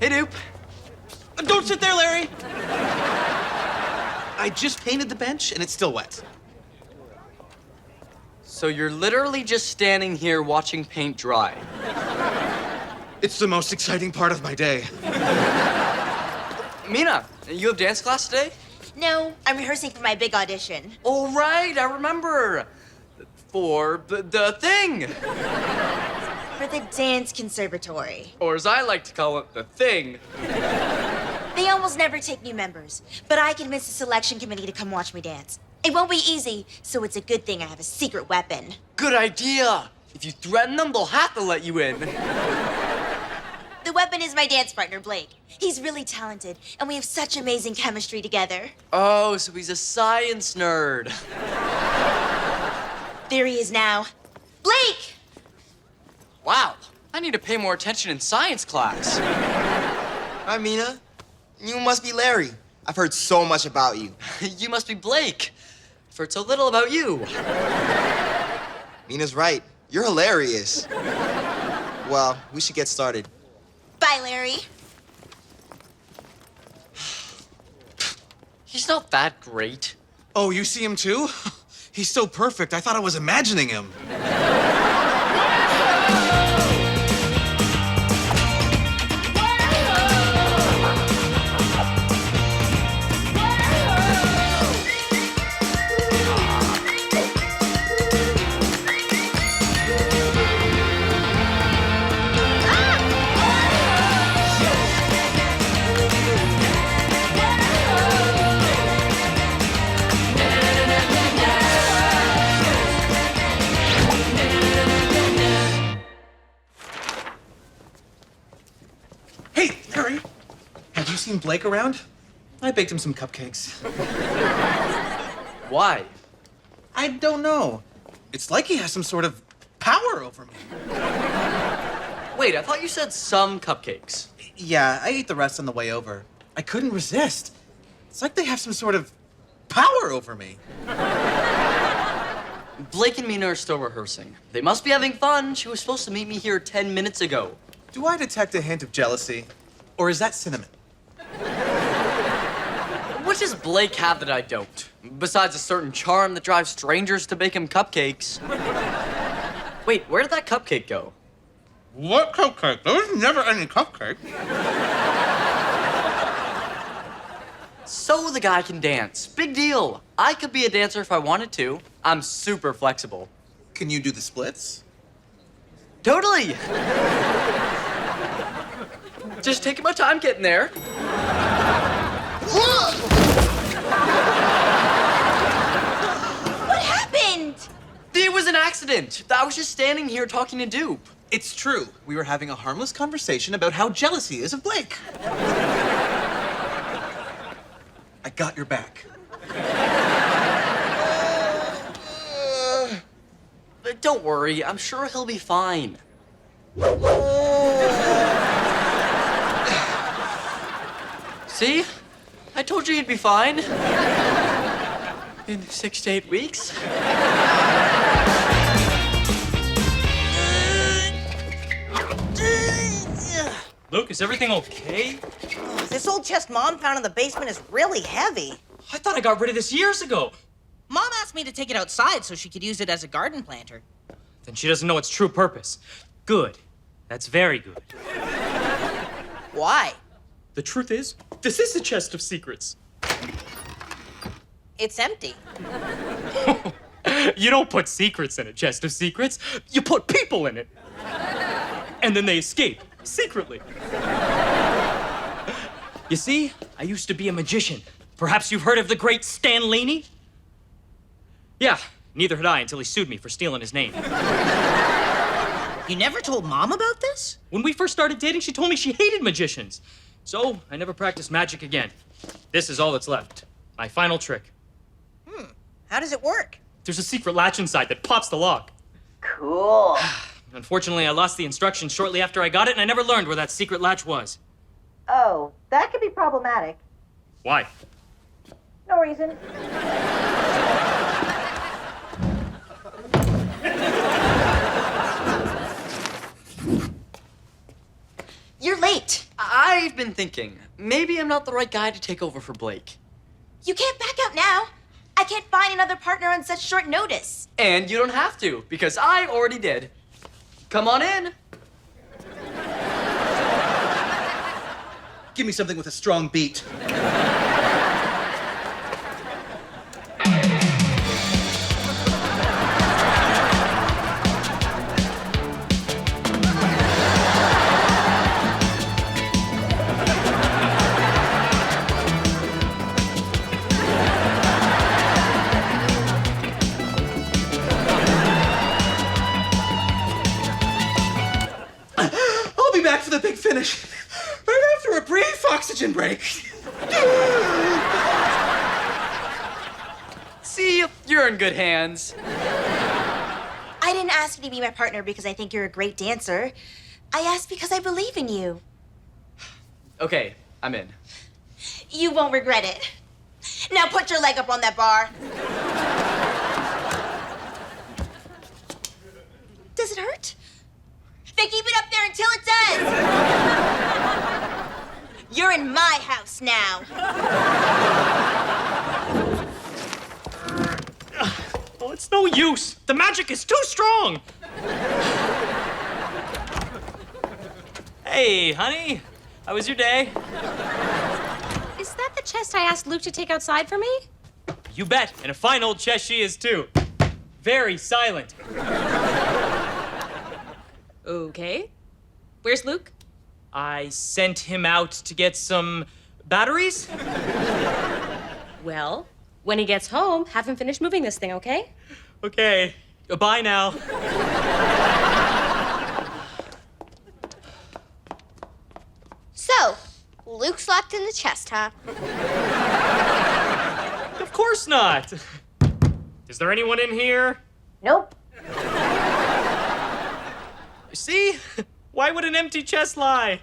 Hey, Dupe. Don't sit there, Larry! I just painted the bench and it's still wet. So you're literally just standing here watching paint dry. It's the most exciting part of my day. Mina, you have dance class today? No, I'm rehearsing for my big audition. Oh, right, I remember. For the thing. For the dance conservatory. Or as I like to call it, the thing. They almost never take new members, but I convinced the selection committee to come watch me dance. It won't be easy, so it's a good thing I have a secret weapon. Good idea. If you threaten them, they'll have to let you in. The weapon is my dance partner, Blake. He's really talented, and we have such amazing chemistry together. Oh, so he's a science nerd. There he is now. Blake! Wow, I need to pay more attention in science class. Hi, Mina. You must be Larry. I've heard so much about you. You must be Blake. I've heard so little about you. Mina's right. You're hilarious. Well, we should get started. Bye, Larry. He's not that great. Oh, you see him too? He's so perfect, I thought I was imagining him. Hey, Harry, have you seen Blake around? I baked him some cupcakes. Why? I don't know. It's like he has some sort of power over me. Wait, I thought you said some cupcakes. Yeah, I ate the rest on the way over. I couldn't resist. It's like they have some sort of power over me. Blake and Mina are still rehearsing. They must be having fun. She was supposed to meet me here 10 minutes ago. Do I detect a hint of jealousy? Or is that cinnamon? What does Blake have that I don't? Besides a certain charm that drives strangers to bake him cupcakes. Wait, where did that cupcake go? What cupcake? There was never any cupcake. So the guy can dance. Big deal. I could be a dancer if I wanted to. I'm super flexible. Can you do the splits? Totally. Just taking my time getting there. What happened? It was an accident. I was just standing here talking to Dupe. It's true. We were having a harmless conversation about how jealous he is of Blake. I got your back. But don't worry, I'm sure he'll be fine. See? I told you he'd be fine. In 6 to 8 weeks. Luke, is everything okay? This old chest Mom found in the basement is really heavy. I thought I got rid of this years ago. Mom asked me to take it outside so she could use it as a garden planter. Then she doesn't know its true purpose. Good. That's very good. Why? The truth is, this is a chest of secrets. It's empty. You don't put secrets in a chest of secrets. You put people in it. And then they escape, secretly. You see, I used to be a magician. Perhaps you've heard of the great Stanley? Yeah, neither had I until he sued me for stealing his name. You never told Mom about this? When we first started dating, she told me she hated magicians. So I never practiced magic again. This is all that's left. My final trick. How does it work? There's a secret latch inside that pops the lock. Cool. Unfortunately, I lost the instructions shortly after I got it, and I never learned where that secret latch was. Oh, that could be problematic. Why? No reason. You're late. I I've been thinking, maybe I'm not the right guy to take over for Blake. You can't back out now. I can't find another partner on such short notice. And you don't have to, because I already did. Come on in. Give me something with a strong beat. I'll be back for the big finish. Right after a brief oxygen break. See, you're in good hands. I didn't ask you to be my partner because I think you're a great dancer. I asked because I believe in you. Okay, I'm in. You won't regret it. Now put your leg up on that bar. Does it hurt? Then keep it up there until it does. You're in my house now. Oh, it's no use. The magic is too strong. Hey, honey. How was your day? Is that the chest I asked Luke to take outside for me? You bet. And a fine old chest she is, too. Very silent. Okay. Where's Luke? I sent him out to get some batteries. Well, when he gets home, have him finish moving this thing, okay? Okay. Bye now. So, Luke's locked in the chest, huh? Of course not. Is there anyone in here? Nope. See? Why would an empty chest lie?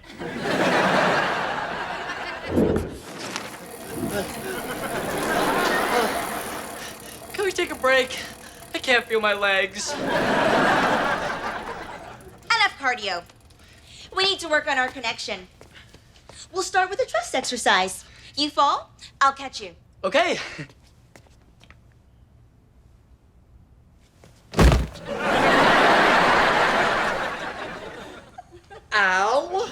Can we take a break? I can't feel my legs. Enough cardio. We need to work on our connection. We'll start with a trust exercise. You fall, I'll catch you. Okay. Ow!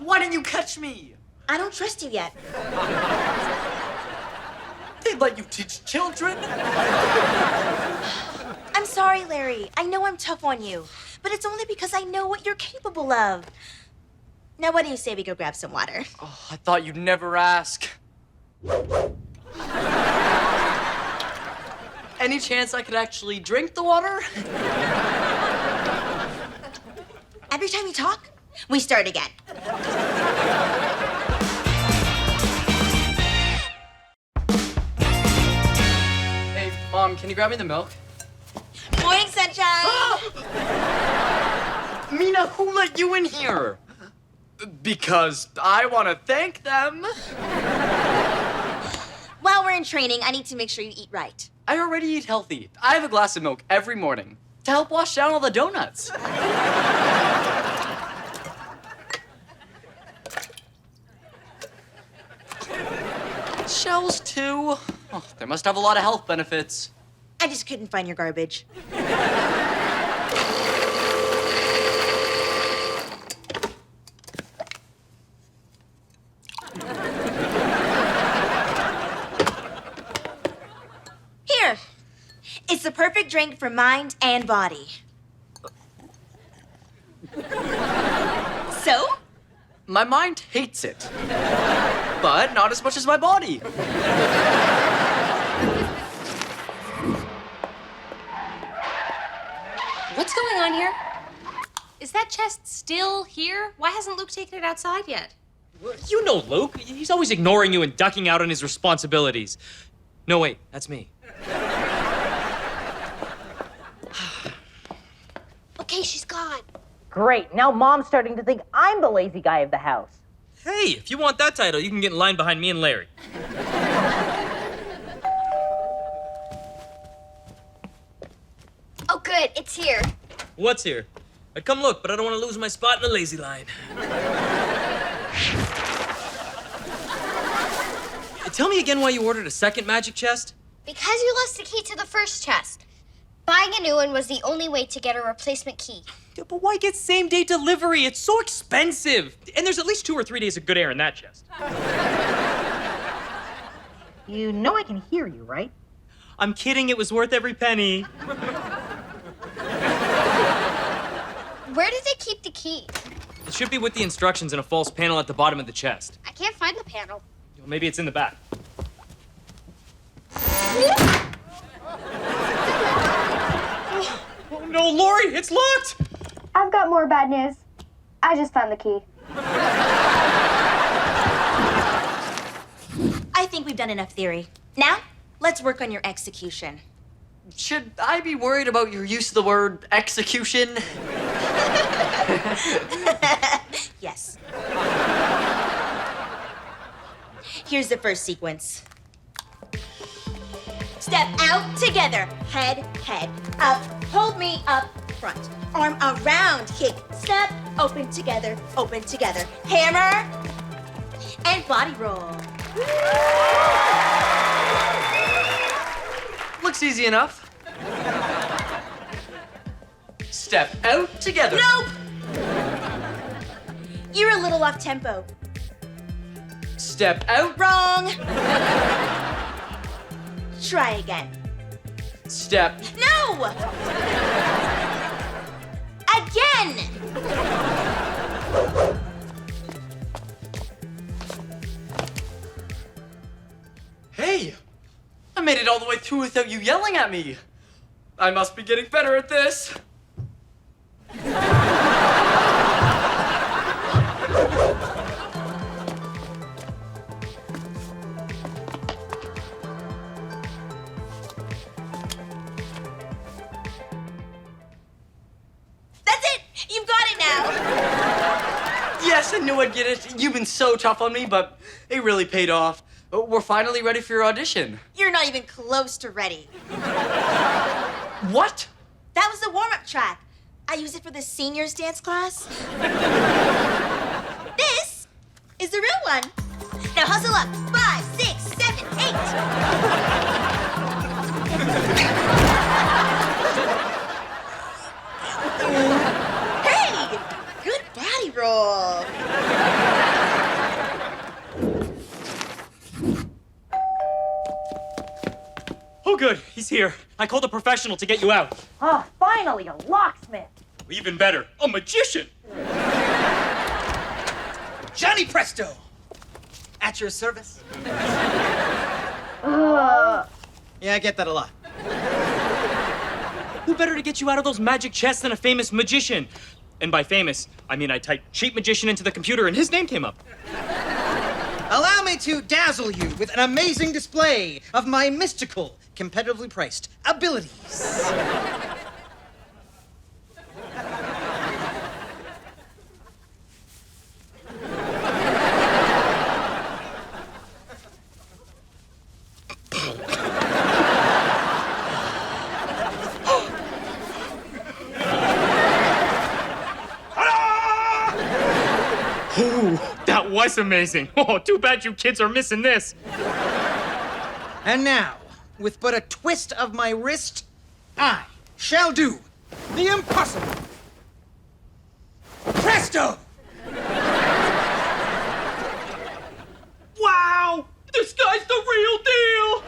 Why didn't you catch me? I don't trust you yet. They let you teach children? I'm sorry, Larry. I know I'm tough on you, but it's only because I know what you're capable of. Now, what do you say we go grab some water? Oh, I thought you'd never ask. Any chance I could actually drink the water? Every time you talk, we start again. Hey, Mom, can you grab me the milk? Morning, sunshine. Mina, who let you in here? Because I want to thank them. While we're in training, I need to make sure you eat right. I already eat healthy. I have a glass of milk every morning to help wash down all the donuts. Shells, too. Oh, they must have a lot of health benefits. I just couldn't find your garbage. Here. It's the perfect drink for mind and body. So? My mind hates it, but not as much as my body. What's going on here? Is that chest still here? Why hasn't Luke taken it outside yet? You know Luke. He's always ignoring you and ducking out on his responsibilities. No, wait, that's me. Okay, she's gone. Great. Now Mom's starting to think I'm the lazy guy of the house. Hey, if you want that title, you can get in line behind me and Larry. Oh, good. It's here. What's here? I'd come look, but I don't want to lose my spot in the lazy line. Tell me again why you ordered a second magic chest? Because you lost the key to the first chest. Buying a new one was the only way to get a replacement key. Yeah, but why get same-day delivery? It's so expensive. And there's at least 2 or 3 days of good air in that chest. You know I can hear you, right? I'm kidding, it was worth every penny. Where did they keep the key? It should be with the instructions in a false panel at the bottom of the chest. I can't find the panel. Well, maybe it's in the back. Oh no, Lori, it's locked! I've got more bad news. I just found the key. I think we've done enough theory. Now, let's work on your execution. Should I be worried about your use of the word execution? Yes. Here's the first sequence. Step out together. Head, head. Up. Hold me up front. Arm around. Kick. Step. Open together. Open together. Hammer. And body roll. Looks easy enough. Step out together. Nope! You're a little off tempo. Step out. Wrong. Try again. Step. No! Again! Hey! I made it all the way through without you yelling at me. I must be getting better at this. That's it! You've got it now! Yes, I knew I'd get it. You've been so tough on me, but it really paid off. We're finally ready for your audition. You're not even close to ready. What? That was the warm-up track. I use it for the seniors dance class. This is the real one. Now hustle up. 5, 6, 7, 8. Hey! Good body roll. Oh, good, he's here. I called a professional to get you out. Oh, finally, a locksmith. Even better, a magician. Johnny Presto! At your service. Yeah, I get that a lot. Who better to get you out of those magic chests than a famous magician? And by famous, I mean I typed cheap magician into the computer and his name came up. Allow me to dazzle you with an amazing display of my mystical, competitively priced abilities. Ooh, that was amazing. Oh, too bad you kids are missing this. And now, with but a twist of my wrist, I shall do the impossible. Presto! Wow! This guy's the real deal!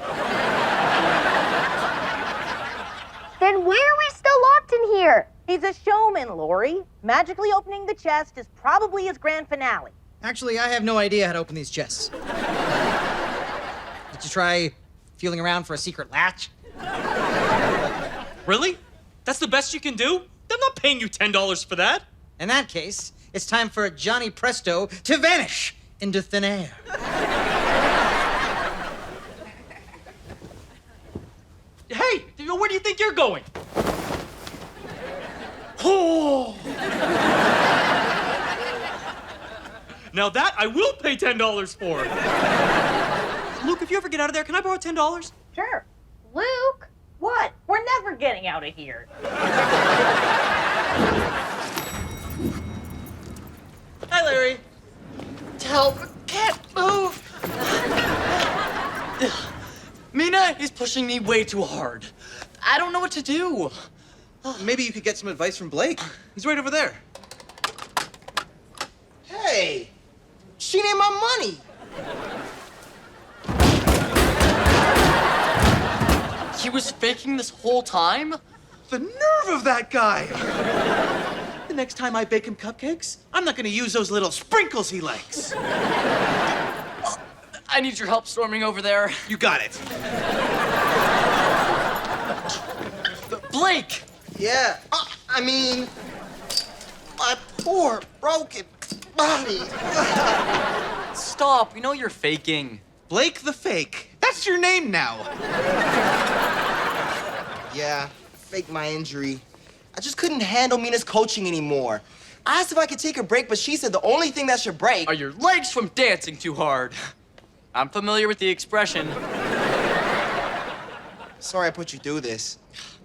Then why are we still locked in here? He's a showman, Lori. Magically opening the chest is probably his grand finale. Actually, I have no idea how to open these chests. Did you try feeling around for a secret latch? Really? That's the best you can do? I'm not paying you $10 for that. In that case, it's time for Johnny Presto to vanish into thin air. Hey, where do you think you're going? Oh! Now that I will pay $10 for. Luke, if you ever get out of there, can I borrow $10? Sure. Luke? What? We're never getting out of here. pushing me way too hard. I don't know what to do. Maybe you could get some advice from Blake. He's right over there. Hey, she need my money. He was faking this whole time? The nerve of that guy! The next time I bake him cupcakes, I'm not gonna use those little sprinkles he likes. I need your help storming over there. You got it. Blake! Yeah, I mean, my poor broken body. Stop, we know you're faking. Blake the Fake. That's your name now. Yeah, fake my injury. I just couldn't handle Mina's coaching anymore. I asked if I could take a break, but she said the only thing that should break Are your legs from dancing too hard? I'm familiar with the expression. Sorry I put you through this.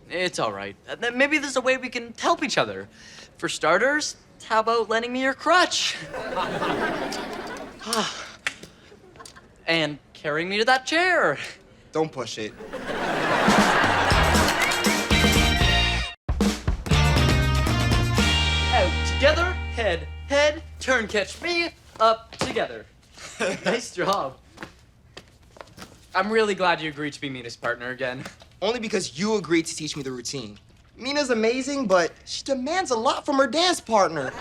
It's all right. Then maybe there's a way we can help each other. For starters, how about lending me your crutch? And carrying me to that chair. Don't push it. Out together, head, head, turn, catch me, up together. Nice job. I'm really glad you agreed to be Mina's partner again. Only because you agreed to teach me the routine. Mina's amazing, but she demands a lot from her dance partner.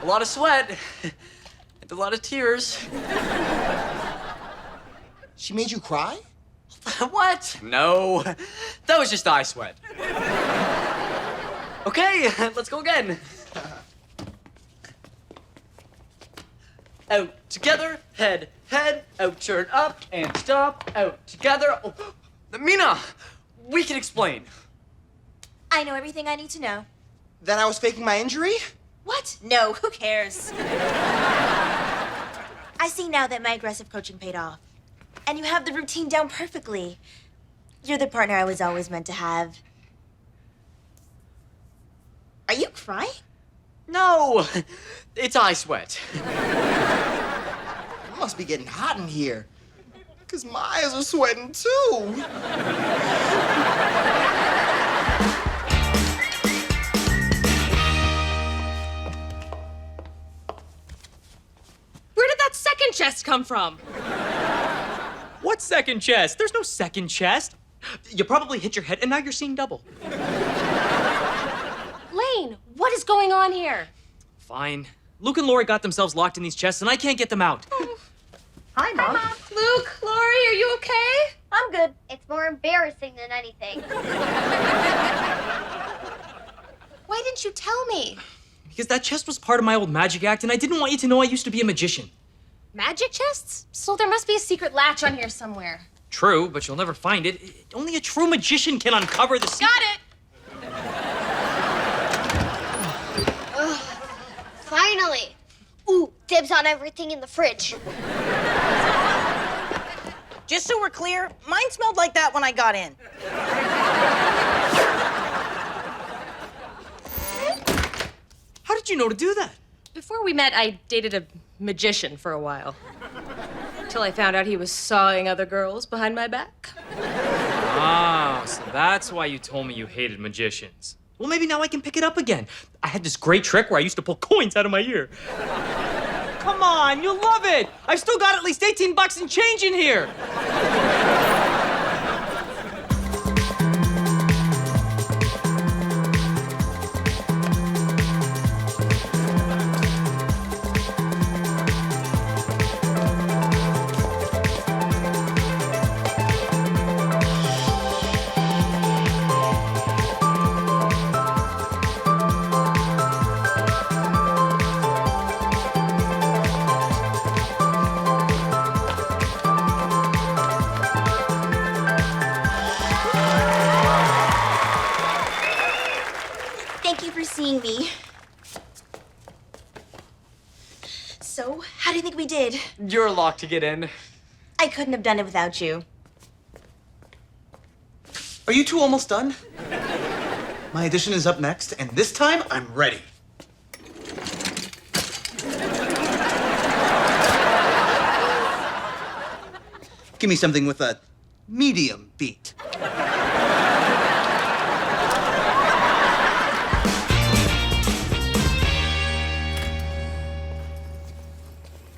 A lot of sweat and a lot of tears. She made you cry? What? No, that was just eye sweat. Okay, let's go again. Out together, head, head, out, turn, up, and stop, out together. Oh, Mina, we can explain. I know everything I need to know. That I was faking my injury? What? No, who cares? I see now that my aggressive coaching paid off. And you have the routine down perfectly. You're the partner I was always meant to have. Are you crying? No, it's eye sweat. It must be getting hot in here. Because my eyes are sweating too. Where did that second chest come from? What second chest? There's no second chest. You probably hit your head and now you're seeing double. Lane, what is going on here? Fine. Luke and Lori got themselves locked in these chests and I can't get them out. Hi, Mom. Luke, Lori, are you okay? I'm good. It's more embarrassing than anything. Why didn't you tell me? Because that chest was part of my old magic act and I didn't want you to know I used to be a magician. Magic chests? So there must be a secret latch on here somewhere. True, but you'll never find it. Only a true magician can uncover the secret. Got it! Finally. Ooh, dibs on everything in the fridge. Just so we're clear, mine smelled like that when I got in. How did you know to do that? Before we met, I dated a magician for a while. Till I found out he was sawing other girls behind my back. Ah, so that's why you told me you hated magicians. Well, maybe now I can pick it up again. I had this great trick where I used to pull coins out of my ear. Come on, you'll love it. I've still got at least 18 bucks and change in here. Thank you for seeing me. So, how do you think we did? You're locked to get in. I couldn't have done it without you. Are you two almost done? My audition is up next, and this time I'm ready. Give me something with a medium beat.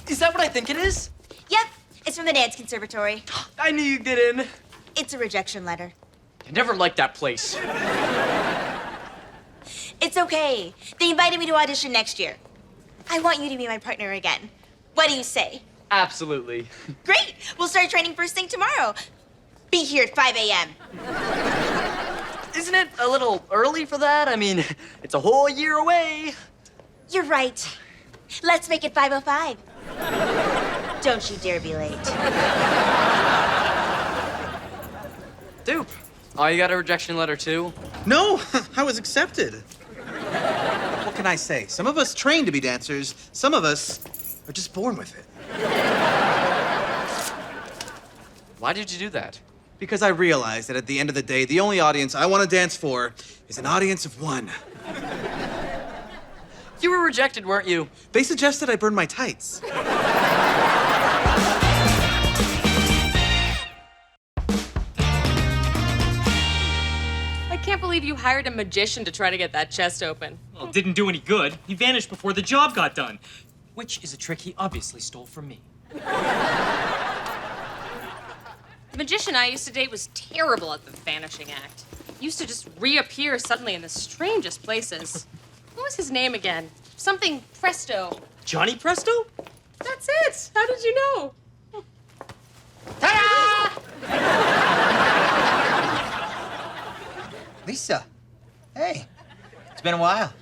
Is that what I think it is? Yep, it's from the dance conservatory. I knew you'd get in. It's a rejection letter. I never liked that place. It's okay. They invited me to audition next year. I want you to be my partner again. What do you say? Absolutely. Great! We'll start training first thing tomorrow. Be here at 5 a.m. Isn't it a little early for that? I mean, it's a whole year away. You're right. Let's make it 5:05. Don't you dare be late. Dupe. Oh, you got a rejection letter too? No, I was accepted. What can I say? Some of us train to be dancers. Some of us are just born with it. Why did you do that? Because I realized that at the end of the day, the only audience I want to dance for is an audience of one. You were rejected, weren't you? They suggested I burn my tights. I can't believe you hired a magician to try to get that chest open. Well, it didn't do any good. He vanished before the job got done, which is a trick he obviously stole from me. The magician I used to date was terrible at the vanishing act. He used to just reappear suddenly in the strangest places. What was his name again? Something Presto. Johnny Presto? That's it. How did you know? Lisa, hey, it's been a while.